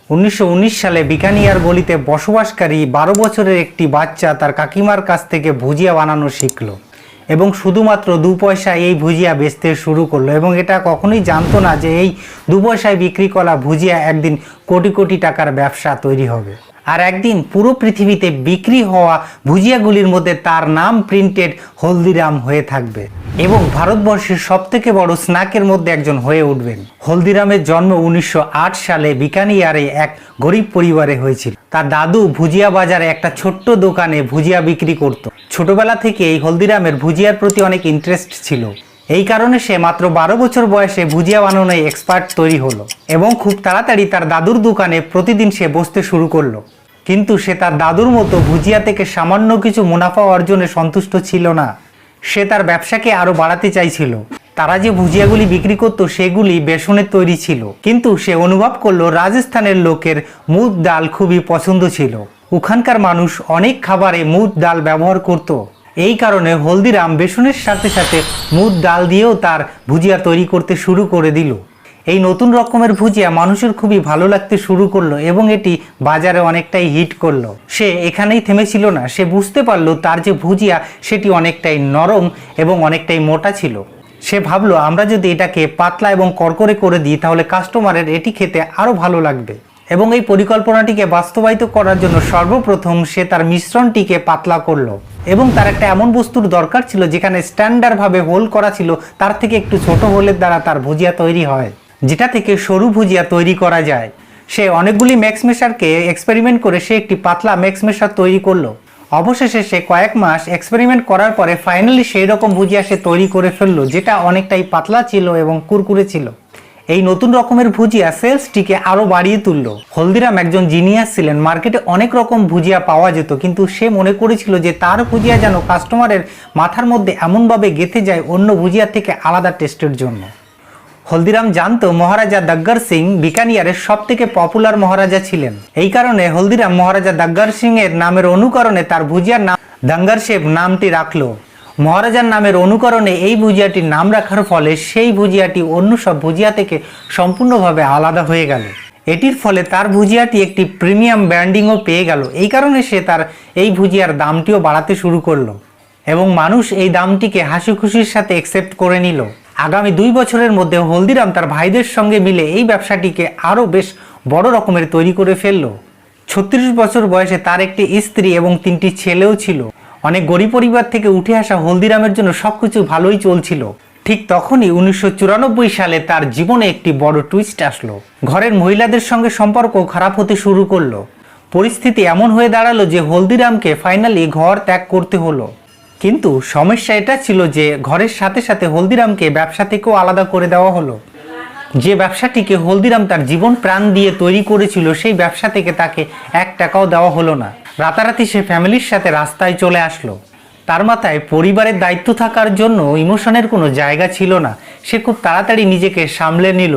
1919 সালে বিকানিয়ার গলিতে বসবাসকারী 12 বছরের একটি বাচ্চা তার কাকিমার কাছ থেকে ভুজিয়া বানানো শিখলো এবং শুধুমাত্র 2 পয়সায় এই ভুজিয়া বেচতে শুরু করলো এবং এটা কখনোই জানতো না যে এই 2 পয়সায় বিক্রি করা ভুজিয়া একদিন কোটি কোটি টাকার ব্যবসা তৈরি হবে। আর একদিন পুরো পৃথিবীতে বিক্রি হওয়া ভুজিয়াগুলির মধ্যে তার নাম প্রিন্টেড হলদিরাম হয়ে থাকবে এবং ভারতবর্ষের সবথেকে বড় স্ন্যাকের মধ্যে একজন হয়ে উঠবেন। হলদিরামের জন্ম 1908 সালে বিকানিয়ারে এক গরিব পরিবারে হয়েছিল। তার দাদু ভুজিয়া বাজারে একটা ছোট্ট দোকানে ভুজিয়া বিক্রি করত। ছোটবেলা থেকে এই হলদিরামের ভুজিয়ার প্রতি অনেক ইন্টারেস্ট ছিল। এই কারণে সে মাত্র 12 বছর বয়সে ভুজিয়া বানানোয় এক্সপার্ট তৈরি হলো এবং খুব তাড়াতাড়ি তার দাদুর দোকানে প্রতিদিন সে বসতে শুরু করলো। কিন্তু সে তার দাদুর মতো ভুজিয়া থেকে সামান্য কিছু মুনাফা অর্জনে সন্তুষ্ট ছিল না। সে তার ব্যবসাকে আরো বাড়াতে চাইছিল। তারা যে ভুজিয়াগুলি বিক্রি করত সেগুলি বেসনের তৈরি ছিল, কিন্তু সে অনুভব করলো রাজস্থানের লোকের মুগ ডাল খুবই পছন্দ ছিল। ওখানকার মানুষ অনেক খাবারে মুগ ডাল ব্যবহার করত। এই কারণে হলদিরাম বেসনের সাথে সাথে মুগ ডাল দিয়েও তার ভুজিয়া তৈরি করতে শুরু করে দিল। এই নতুন রকমের ভুজিয়া মানুষের খুবই ভালো লাগতে শুরু করলো এবং এটি বাজারে অনেকটাই হিট করলো। সে এখানেই থেমেছিল না, সে বুঝতে পারলো তার যে ভুজিয়া সেটি অনেকটাই নরম এবং অনেকটাই মোটা ছিল। সে ভাবলো আমরা যদি এটাকে পাতলা এবং কড়কড়ে করে দিই তাহলে কাস্টমারের এটি খেতে আরো ভালো লাগবে। এবং এই পরিকল্পনাটিকে বাস্তবায়িত করার জন্য সর্বপ্রথম সে তার মিশ্রণটিকে পাতলা করলো এবং তার একটা এমন বস্তুর দরকার ছিল যেখানে স্ট্যান্ডার্ডভাবে হোল করা ছিল, তার থেকে একটু ছোট হোলের দ্বারা তার ভুজিয়া তৈরি হয়, যেটা থেকে সরু ভুজিয়া তৈরি করা যায়। সে অনেকগুলি ম্যাক্স মেশারকে এক্সপেরিমেন্ট করে সে একটি পাতলা ম্যাক্স মেশার তৈরি করলো। অবশেষে সে কয়েক মাস এক্সপেরিমেন্ট করার পরে ফাইনালি সেই রকম ভুজিয়া সে তৈরি করে ফেললো যেটা অনেকটাই পাতলা ছিল এবং কুরকুরে ছিল। এই নতুন রকমের ভুজিয়া সেলসটিকে আরো বাড়িয়ে তুললো। হলদিরাম একজন জিনিয়াস ছিলেন। মার্কেটে অনেক রকম ভুজিয়া পাওয়া যেত, কিন্তু সে মনে করেছিল যে তার ভুজিয়া যেন কাস্টমারের মাথার মধ্যে এমনভাবে গেঁথে যায় অন্য ভুজিয়া থেকে আলাদা টেস্টের জন্য। হলদিরাম জানতো মহারাজা দাগ্গার সিং বিকানিয়ারের সব থেকে পপুলার মহারাজা ছিলেন। এই কারণে হলদিরাম মহারাজা দাগ্গার সিং এর নামের অনুকরণে তার ভুজিয়ার নাম দাঙ্গারশেব নামটি রাখলো। মহারাজার নামের অনুকরণে এই ভুজিয়াটির নাম রাখার ফলে সেই ভুজিয়াটি অন্য সব ভুজিয়া থেকে সম্পূর্ণভাবে আলাদা হয়ে গেল। এটির ফলে তার ভুজিয়াটি একটি প্রিমিয়াম ব্র্যান্ডিংও পেয়ে গেল। এই কারণে সে তার এই ভুজিয়ার দামটিও বাড়াতে শুরু করলো এবং মানুষ এই দামটিকে হাসি খুশির সাথে অ্যাকসেপ্ট করে নিল। আগামী 2 বছরের মধ্যে হলদিরাম তার ভাইদের সঙ্গে মিলে এই ব্যবসাটিকে আরও বেশ বড় রকমের তৈরি করে ফেললো। 36 বছর বয়সে তার একটি স্ত্রী এবং 3টি ছেলেও ছিল। অনেক গরিব পরিবার থেকে উঠে আসা হলদিরামের জন্য সবকিছু ভালোই চলছিল। ঠিক তখনই 1994 সালে তার জীবনে একটি বড় টুইস্ট আসলো। ঘরের মহিলাদের সঙ্গে সম্পর্ক খারাপ হতে শুরু করলো। পরিস্থিতি এমন হয়ে দাঁড়ালো যে হলদিরামকে ফাইনালি ঘর ত্যাগ করতে হলো। কিন্তু সমস্যা এটা ছিল যে ঘরের সাথে সাথে হলদিরামকে ব্যবসা থেকেও আলাদা করে দেওয়া হলো। যে ব্যবসাটিকে হলদিরাম তার জীবন প্রাণ দিয়ে তৈরি করেছিল সেই ব্যবসা থেকে তাকে 1 টাকাও দেওয়া হলো না। রাতারাতি সে ফ্যামিলির সাথে রাস্তায় চলে আসলো। তার মাথায় পরিবারের দায়িত্ব থাকার জন্য ইমোশনের কোনো জায়গা ছিল না। সে খুব তাড়াতাড়ি নিজেকে সামলে নিল।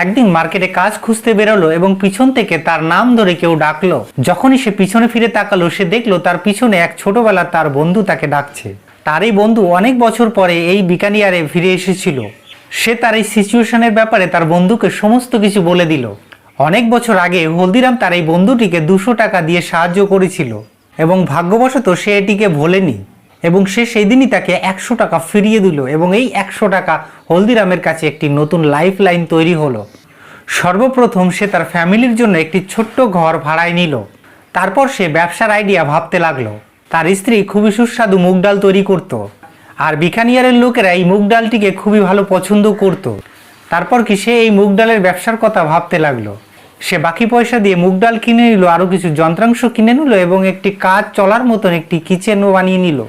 একদিন মার্কেটে কাজ খুঁজতে বেরোলো এবং পিছন থেকে তার নাম ধরে কেউ ডাকলো। যখনই সে পিছনে ফিরে তাকালো সে দেখলো তার পিছনে এক ছোটবেলার তার বন্ধু তাকে ডাকছে। তার এই বন্ধু অনেক বছর পরে এই বিকানিয়ারে ফিরে এসেছিল। সে তার এই সিচুয়েশনের ব্যাপারে তার বন্ধুকে সমস্ত কিছু বলে দিল। অনেক বছর আগে হলদিরাম তার এই বন্ধুটিকে 200 টাকা দিয়ে সাহায্য করেছিল এবং ভাগ্যবশত সে এটিকে ভোলেনি এবং সে সেই দিনই তাকে 100 টাকা ফিরিয়ে দিল এবং এই 100 টাকা হলদিরামের কাছে একটি নতুন লাইফ লাইন তৈরি হলো। সর্বপ্রথম সে তার ফ্যামিলির জন্য একটি ছোট্ট ঘর ভাড়ায় নিল। তারপর সে ব্যবসার আইডিয়া ভাবতে লাগলো। তার স্ত্রী খুবই সুস্বাদু মুগ ডাল তৈরি করত আর বিকানিয়ারের লোকেরা এই মুগ ডালটিকে খুবই ভালো পছন্দ করত। তারপর কি সে এই মুগ ডালের ব্যবসার কথা ভাবতে লাগলো। সে বাকি পয়সা দিয়ে মুগ ডাল কিনে নিল, আরও কিছু যন্ত্রাংশ কিনে নিল এবং একটি কাজ চলার মতন একটি কিচেনও বানিয়ে নিল।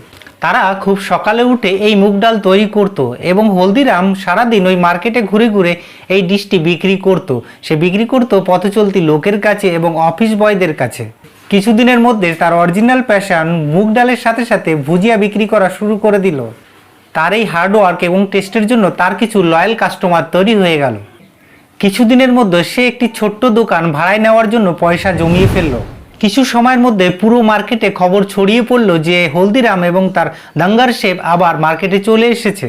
তারা খুব সকালে উঠে এই মুগ ডাল তৈরি করত এবং হলদিরাম সারাদিন ওই মার্কেটে ঘুরে ঘুরে এই ডিশটি বিক্রি করত। সে বিক্রি করত পথচলতি লোকের কাছে এবং অফিস বয়দের কাছে। কিছুদিনের মধ্যে তার অরিজিনাল প্যাশন মুগ ডালের সাথে সাথে ভুজিয়া বিক্রি করা শুরু করে দিল। তার এই হার্ডওয়ার্ক এবং টেস্টের জন্য তার কিছু লয়াল কাস্টমার তৈরি হয়ে গেল। কিছুদিনের মধ্যে সে একটি ছোট্ট দোকান ভাড়ায় নেওয়ার জন্য পয়সা জমিয়ে ফেলল। কিছু সময়ের মধ্যে পুরো মার্কেটে খবর ছড়িয়ে পড়ল যে হলদিরাম এবং তার দাঙ্গারশেব আবার মার্কেটে চলে এসেছে।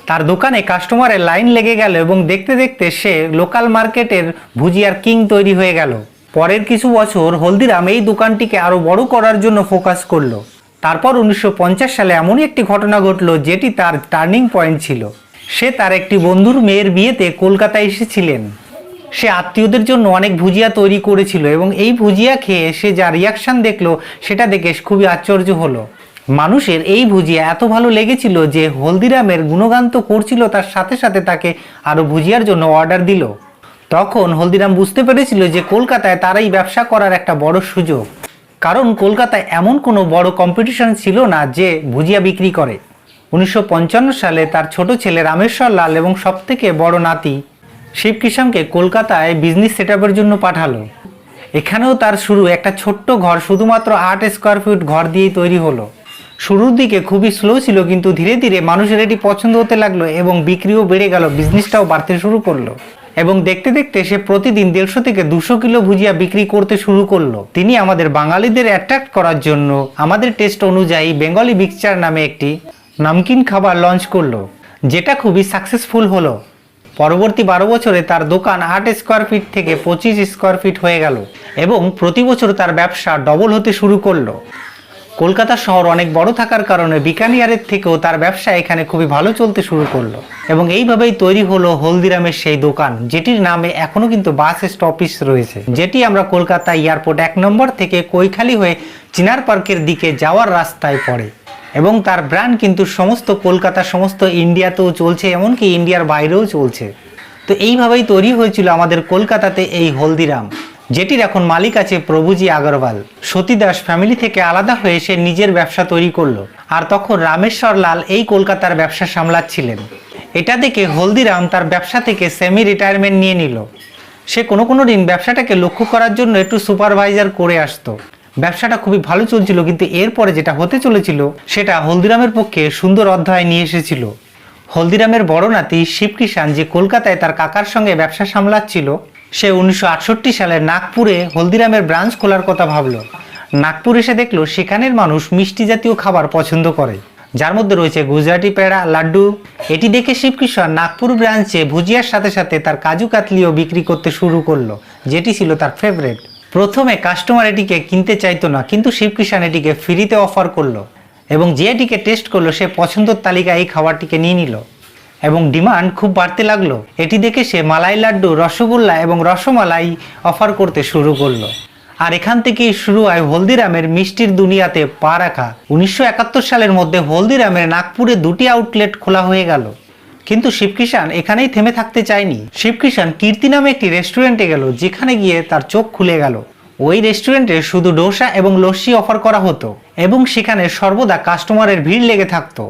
তার দোকানে কাস্টমারের লাইন লেগে গেল এবং দেখতে দেখতে সে লোকাল মার্কেটের ভুজিয়ার কিং তৈরি হয়ে গেল। পরের কিছু বছর হলদিরাম এই দোকানটিকে আরো বড় করার জন্য ফোকাস করলো। তারপর 1950 সালে এমনই একটি ঘটনা ঘটলো যেটি তার টার্নিং পয়েন্ট ছিল। সে তার একটি বন্ধুর মেয়ের বিয়েতে কলকাতায় এসেছিলেন। সে আত্মীয়দের জন্য অনেক ভুজিয়া তৈরি করেছিল এবং এই ভুজিয়া খেয়ে সে যা রিয়াকশন দেখলো সেটা দেখে খুবই আশ্চর্য হলো। মানুষের এই ভুজিয়া এত ভালো লেগেছিল যে হলদিরামের গুণগান তো করছিল, তার সাথে সাথে তাকে আরো ভুজিয়ার জন্য অর্ডার দিল। তখন হলদিরাম বুঝতে পেরেছিল যে কলকাতায় তার এই ব্যবসা করার একটা বড় সুযোগ, কারণ কলকাতায় এমন কোনো বড় কম্পিটিশন ছিল না যে ভুজিয়া বিক্রি করে। 1955 সালে তার ছোট ছেলে রামেশ্বর লাল এবং সবথেকে বড় নাতি শিবকিষাণকে কলকাতায় বিজনেস সেটআপের জন্য পাঠালো। এখানেও তার শুরু একটা ছোট্ট ঘর, শুধুমাত্র 8 স্কোয়ার ফিট ঘর দিয়েই তৈরি হলো। শুরুর দিকে খুবই স্লো ছিল, কিন্তু ধীরে ধীরে মানুষের এটি পছন্দ হতে লাগলো এবং বিক্রিও বেড়ে গেল, বিজনেসটাও বাড়তে শুরু করলো। এবং দেখতে দেখতে সে প্রতিদিন 150 থেকে 200 কিলো ভুজিয়া বিক্রি করতে শুরু করলো। তিনি আমাদের বাঙালিদের অ্যাট্রাক্ট করার জন্য আমাদের টেস্ট অনুযায়ী বেঙ্গলি মিক্সচার নামে একটি নামকিন খাবার লঞ্চ করলো, যেটা খুবই সাকসেসফুল হলো। পরবর্তী 12 বছরে তার দোকান 8 স্কোয়ার ফিট থেকে 25 স্কোয়ার ফিট হয়ে গেল এবং প্রতি বছর তার ব্যবসা ডবল হতে শুরু করলো। কলকাতা শহর অনেক বড় থাকার কারণে বিকানিয়ারের থেকেও তার ব্যবসা এখানে খুবই ভালো চলতে শুরু করলো এবং এইভাবেই তৈরি হলো হলদিরামের সেই দোকান, যেটির নামে এখনো কিন্তু বাস স্টপেজ রয়েছে, যেটি আমরা কলকাতা এয়ারপোর্ট 1 নম্বর থেকে কৈখালি হয়ে চিনার পার্কের দিকে যাওয়ার রাস্তায় পড়ে। এবং তার ব্র্যান্ড কিন্তু সমস্ত কলকাতা, সমস্ত ইন্ডিয়াতেও চলছে, এমনকি ইন্ডিয়ার বাইরেও চলছে। তো এইভাবেই তৈরি হয়েছিল আমাদের কলকাতাতে এই হলদিরাম, যেটির এখন মালিক আছে প্রভুজি আগরওয়াল। সতীদাস ফ্যামিলি থেকে আলাদা হয়ে সে নিজের ব্যবসা তৈরি করলো, আর তখন রামেশ্বর লাল এই কলকাতার ব্যবসা সামলাচ্ছিলেন। এটা দেখে হলদিরাম তার ব্যবসা থেকে সেমি রিটায়ারমেন্ট নিয়ে নিল। সে কোনো দিন ব্যবসাটাকে লক্ষ্য করার জন্য একটু সুপারভাইজার করে আসতো। ব্যবসাটা খুবই ভালো চলছিল, কিন্তু এরপরে যেটা হতে চলেছিল সেটা হলদিরামের পক্ষে সুন্দর অধ্যায় নিয়ে এসেছিল। হলদিরামের বড় নাতি শিবকিষাণ, যে কলকাতায় তার কাকার সঙ্গে ব্যবসা সামলাচ্ছিল, সে 1968 সালে নাগপুরে হলদিরামের ব্রাঞ্চ খোলার কথা ভাবলো। নাগপুর এসে দেখলো সেখানের মানুষ মিষ্টি জাতীয় খাবার পছন্দ করে, যার মধ্যে রয়েছে গুজরাটি পেড়া, লাড্ডু। এটি দেখে শিবকিষাণ নাগপুর ব্রাঞ্চে ভুজিয়ার সাথে সাথে তার কাজু কাতলিও বিক্রি করতে শুরু করলো, যেটি ছিল তার ফেভারিট। প্রথমে কাস্টমার এটিকে কিনতে চাইতো না, কিন্তু শিবকিষাণ এটিকে ফ্রিতে অফার করলো এবং যে এটিকে টেস্ট করলো সে পছন্দের তালিকায় এই খাবারটিকে নিয়ে নিল এবং ডিমান্ড খুব বাড়তে লাগলো। এটি দেখে সে মালাই লাড্ডু, রসগোল্লা এবং রসমালাই অফার করতে শুরু করলো। আর এখান থেকেই শুরু হয় হলদিরামের মিষ্টির দুনিয়াতে পা রাখা। 1971 সালের মধ্যে হলদিরামের নাগপুরে 2টি আউটলেট খোলা হয়ে গেল, কিন্তু শিবকিষাণ এখানেই থেমে থাকতে চায়নি। শিবকিষাণ কীর্তি নামে একটি রেস্টুরেন্টে গেল, যেখানে গিয়ে তার চোখ খুলে গেল। ওই রেস্টুরেন্টে শুধু ডোসা এবং লস্যি অফার করা হতো এবং সেখানে সর্বদা কাস্টমারের ভিড় লেগে থাকতো।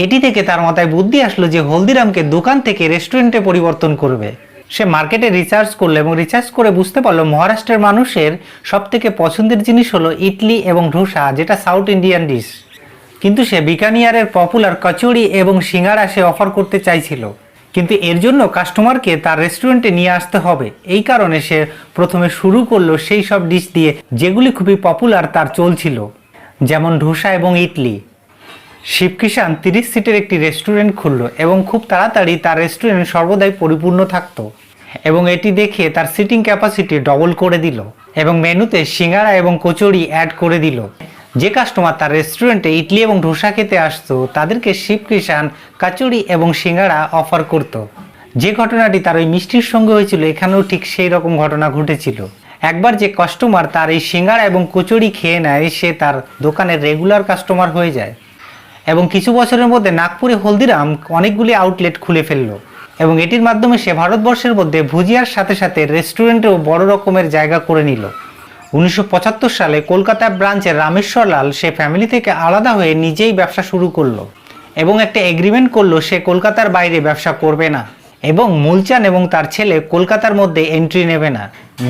এটি থেকে তার মাথায় বুদ্ধি আসলো যে হলদিরামকে দোকান থেকে রেস্টুরেন্টে পরিবর্তন করবে। সে মার্কেটে রিসার্চ করলো এবং রিসার্চ করে বুঝতে পারলো মহারাষ্ট্রের মানুষের সবথেকে পছন্দের জিনিস হলো ইডলি এবং ডোসা, যেটা সাউথ ইন্ডিয়ান ডিশ। কিন্তু সে বিকানিয়ারের পপুলার কচুরি এবং সিঙ্গাড়া সে অফার করতে চাইছিল, কিন্তু এর জন্য কাস্টমারকে তার রেস্টুরেন্টে নিয়ে আসতে হবে। এই কারণে সে প্রথমে শুরু করলো সেই সব ডিশ দিয়ে যেগুলি খুবই পপুলার তার চলছিল, যেমন ডোসা এবং ইডলি। শিবকিষাণ 30 সিটের একটি রেস্টুরেন্ট খুললো এবং খুব তাড়াতাড়ি তার রেস্টুরেন্ট সর্বদাই পরিপূর্ণ থাকতো এবং এটি দেখে তার সিটিং ক্যাপাসিটি ডবল করে দিল এবং মেনুতে সিঙ্গাড়া এবং কচুরি অ্যাড করে দিল। যে কাস্টমার তার রেস্টুরেন্টে ইডলি এবং ডোসা খেতে আসতো তাদেরকে শিবকিষাণ কচুরি এবং সিঙ্গাড়া অফার করত। যে ঘটনাটি তার ওই মিষ্টির সঙ্গে হয়েছিল, এখানেও ঠিক সেই রকম ঘটনা ঘটেছিল। একবার যে কাস্টমার তার এই সিঙ্গাড়া এবং কচুরি খেয়ে নেয়, সে তার দোকানের রেগুলার কাস্টমার হয়ে যায় এবং কিছু বছরের মধ্যে নাগপুরে হলদিরাম অনেকগুলি আউটলেট খুলে ফেললো এবং এটির মাধ্যমে সে ভারতবর্ষের মধ্যে ভুজিয়ার সাথে সাথে রেস্টুরেন্টেও বড় রকমের জায়গা করে নিল। 1975 সালে কলকাতা ব্রাঞ্চের রামেশ্বর লাল সে ফ্যামিলি থেকে আলাদা হয়ে নিজেই ব্যবসা শুরু করলো এবং একটা এগ্রিমেন্ট করলো সে কলকাতার বাইরে ব্যবসা করবে না এবং মূলচাঁদ এবং তার ছেলে কলকাতার মধ্যে এন্ট্রি নেবে না।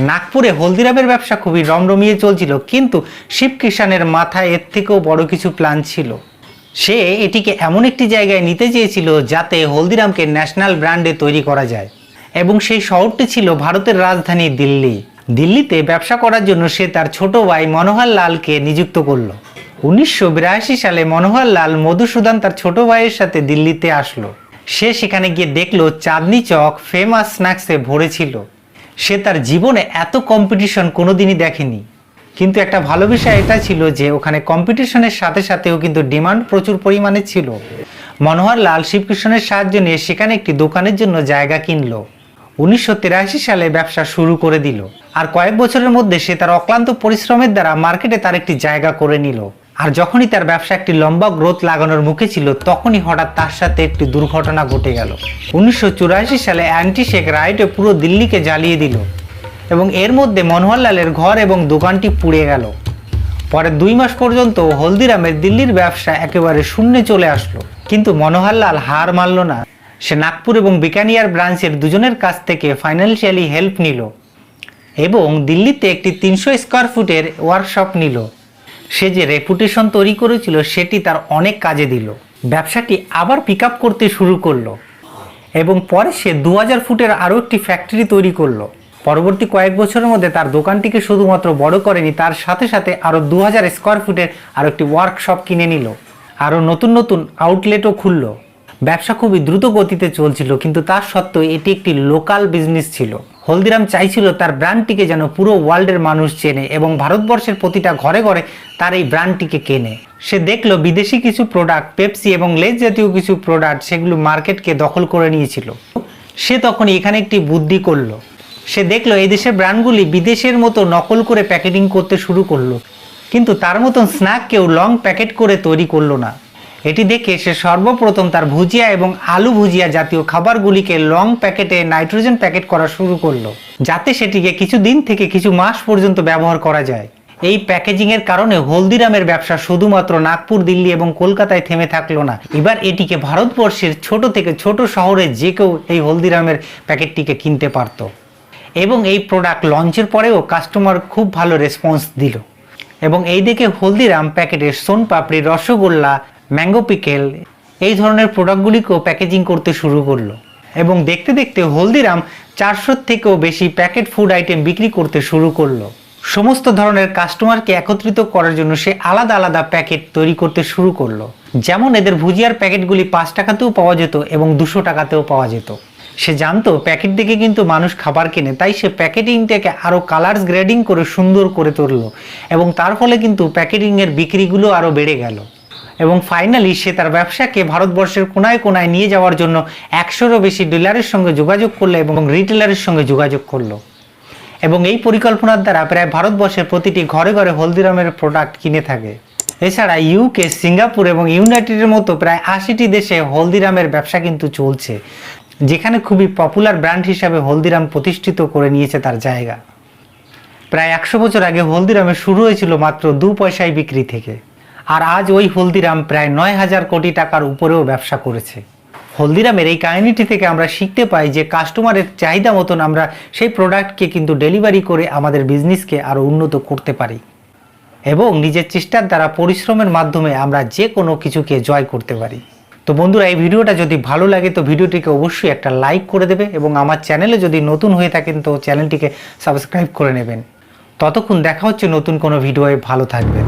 নাগপুরে হলদিরামের ব্যবসা খুবই রমরমিয়ে চলছিল, কিন্তু শিবকিষাণের মাথায় এর থেকেও বড় কিছু প্ল্যান ছিল। সে এটিকে এমন একটি জায়গায় নিতে চেয়েছিল যাতে হলদিরামকে ন্যাশনাল ব্র্যান্ডে তৈরি করা যায় এবং সেই শহরটি ছিল ভারতের রাজধানী দিল্লি। দিল্লিতে ব্যবসা করার জন্য সে তার ছোট ভাই মনোহর লালকে নিযুক্ত করল। 1982 সালে মনোহর লাল মধুসূদন তার ছোট ভাইয়ের সাথে দিল্লিতে আসলো। সে সেখানে গিয়ে দেখলো চাঁদনি চক ফেমাস স্ন্যাক্সে ভরে ছিল। সে তার জীবনে এত কম্পিটিশন কোনোদিনই দেখেনি। কিন্তু একটা ভালো বিষয় এটা ছিল যে ওখানে কম্পিটিশনের সাথে সাথেও কিন্তু ডিমান্ড প্রচুর পরিমাণে ছিল। মনোহরলাল শিবকৃষ্ণের সাহায্য নিয়ে সেখানে একটি দোকানের জন্য জায়গা কিনলো। 1983 সালে ব্যবসা শুরু করে দিল। আর কয়েক বছরের মধ্যে সে তার অক্লান্ত পরিশ্রমের দ্বারা মার্কেটে তার একটি জায়গা করে নিল। আর যখনই তার ব্যবসা একটি লম্বা গ্রোথ লাগানোর মুখে ছিল, তখনই হঠাৎ তার সাথে একটি দুর্ঘটনা ঘটে গেল। 1984 সালে অ্যান্টি শেখ রাইটে পুরো দিল্লিকে জ্বালিয়ে দিল এবং এর মধ্যে মনোহরলালের ঘর এবং দোকানটি পুড়ে গেল। পরে 2 মাস পর্যন্ত হলদিরামের দিল্লির ব্যবসা একেবারে শূন্যে চলে আসলো। কিন্তু মনোহরলাল হার মানল না। সে নাগপুর এবং বিকানিয়ার ব্রাঞ্চের দুজনের কাছ থেকে ফাইন্যান্সিয়ালি হেল্প নিল এবং দিল্লিতে একটি 300 স্কোয়ার ফুটের ওয়ার্কশপ নিল। সে যে রেপুটেশন তৈরি করেছিল সেটি তার অনেক কাজে দিল। ব্যবসাটি আবার পিক আপ করতে শুরু করলো এবং পরে সে 2000 ফুটের আরও একটি ফ্যাক্টরি তৈরি করলো। পরবর্তী কয়েক বছরের মধ্যে তার দোকানটিকে শুধুমাত্র বড় করেনি, তার সাথে সাথে আরও 2000 স্কোয়ার ফুটের আরও একটি ওয়ার্কশপ কিনে নিল। আরও নতুন নতুন আউটলেটও খুলল। ব্যবসা খুবই দ্রুত গতিতে চলছিল, কিন্তু তার সত্ত্বেও এটি একটি লোকাল বিজনেস ছিল। হলদিরাম চাইছিল তার ব্র্যান্ডটিকে যেন পুরো ওয়ার্ল্ডের মানুষ চেনে এবং ভারতবর্ষের প্রতিটা ঘরে ঘরে তার এই ব্র্যান্ডটিকে কেনে। সে দেখলো বিদেশি কিছু প্রোডাক্ট, পেপসি এবং লেজ জাতীয় কিছু প্রোডাক্ট, সেগুলো মার্কেটকে দখল করে নিয়েছিল। সে তখন এখানে একটি বুদ্ধি করলো। সে দেখলো এই দেশের ব্র্যান্ডগুলি বিদেশের মতো নকল করে প্যাকেটিং করতে শুরু করলো, কিন্তু তার মতন স্ন্যাক কেউ লং প্যাকেট করে তৈরি করলো না। এটি দেখে সে সর্বপ্রথম তার ভুজিয়া এবং আলু ভুজিয়া জাতীয় খাবারগুলিকে লং প্যাকেটে নাইট্রোজেন প্যাকেট করা শুরু করলো, যাতে সেটিকে কিছু দিন থেকে কিছু মাস পর্যন্ত ব্যবহার করা যায়। এই প্যাকেজিংয়ের কারণে হলদিরামের ব্যবসা শুধুমাত্র নাগপুর, দিল্লি এবং কলকাতায় থেমে থাকলো না। এবার এটিকে ভারতবর্ষের ছোট থেকে ছোট শহরে যে কেউ এই হলদিরামের প্যাকেটটিকে কিনতে পারত এবং এই প্রোডাক্ট লঞ্চের পরেও কাস্টমার খুব ভালো রেসপন্স দিল। এবং এই দেখে হলদিরাম প্যাকেটে সোন পাপড়ি, রসগোল্লা, ম্যাঙ্গো পিকেল এই ধরনের প্রোডাক্টগুলিকেও প্যাকেজিং করতে শুরু করলো এবং দেখতে দেখতে হলদিরাম 400 থেকেও বেশি প্যাকেট ফুড আইটেম বিক্রি করতে শুরু করলো। সমস্ত ধরনের কাস্টমারকে একত্রিত করার জন্য সে আলাদা আলাদা প্যাকেট তৈরি করতে শুরু করলো। যেমন এদের ভুজিয়ার প্যাকেটগুলি 5 টাকাতেও পাওয়া যেত এবং 200 টাকাতেও পাওয়া যেত। সে জানতো প্যাকেট দেখে কিন্তু মানুষ খাবার কেনে, তাই সে প্যাকেটিংটাকে আরও কালার্স গ্রেডিং করে সুন্দর করে তুললো এবং তার ফলে কিন্তু প্যাকেটিংয়ের বিক্রিগুলো আরও বেড়ে গেল। এবং ফাইনালি সে তার ব্যবসাকে ভারতবর্ষের কোনায় কোনায় নিয়ে যাওয়ার জন্য 100-এরও বেশি ডিলারের সঙ্গে যোগাযোগ করলো এবং রিটেলারের সঙ্গে যোগাযোগ করলো। এবং এই পরিকল্পনার দ্বারা প্রায় ভারতবর্ষের প্রতিটি ঘরে ঘরে হলদিরামের প্রোডাক্ট কিনে থাকে। এছাড়া ইউকে, সিঙ্গাপুর এবং ইউনাইটেডের মতো প্রায় 80টি দেশে হলদিরামের ব্যবসা কিন্তু চলছে, যেখানে খুবই পপুলার ব্র্যান্ড হিসাবে হলদিরাম প্রতিষ্ঠিত করে নিয়েছে তার জায়গা। প্রায় 100 বছর আগে হলদিরামের শুরু হয়েছিল মাত্র 2 পয়সায় বিক্রি থেকে, আর আজ ওই হলদিরাম প্রায় 9000 কোটি টাকার উপরেও ব্যবসা করেছে। হলদিরামের এই কাহিনীটি থেকে আমরা শিখতে পাই যে কাস্টমারের চাহিদা মতন আমরা সেই প্রোডাক্টকে কিন্তু ডেলিভারি করে আমাদের বিজনেসকে আরও উন্নত করতে পারি এবং নিজের চেষ্টার দ্বারা পরিশ্রমের মাধ্যমে আমরা যে কোনো কিছুকে জয় করতে পারি। তো বন্ধুরা, এই ভিডিওটা যদি ভালো লাগে তো ভিডিওটিকে অবশ্যই একটা লাইক করে দেবে এবং আমার চ্যানেলে যদি নতুন হয়ে থাকেন তো চ্যানেলটিকে সাবস্ক্রাইব করে নেবেন। ততক্ষণ দেখা হচ্ছে নতুন কোনো ভিডিওয়ে। ভালো থাকবেন।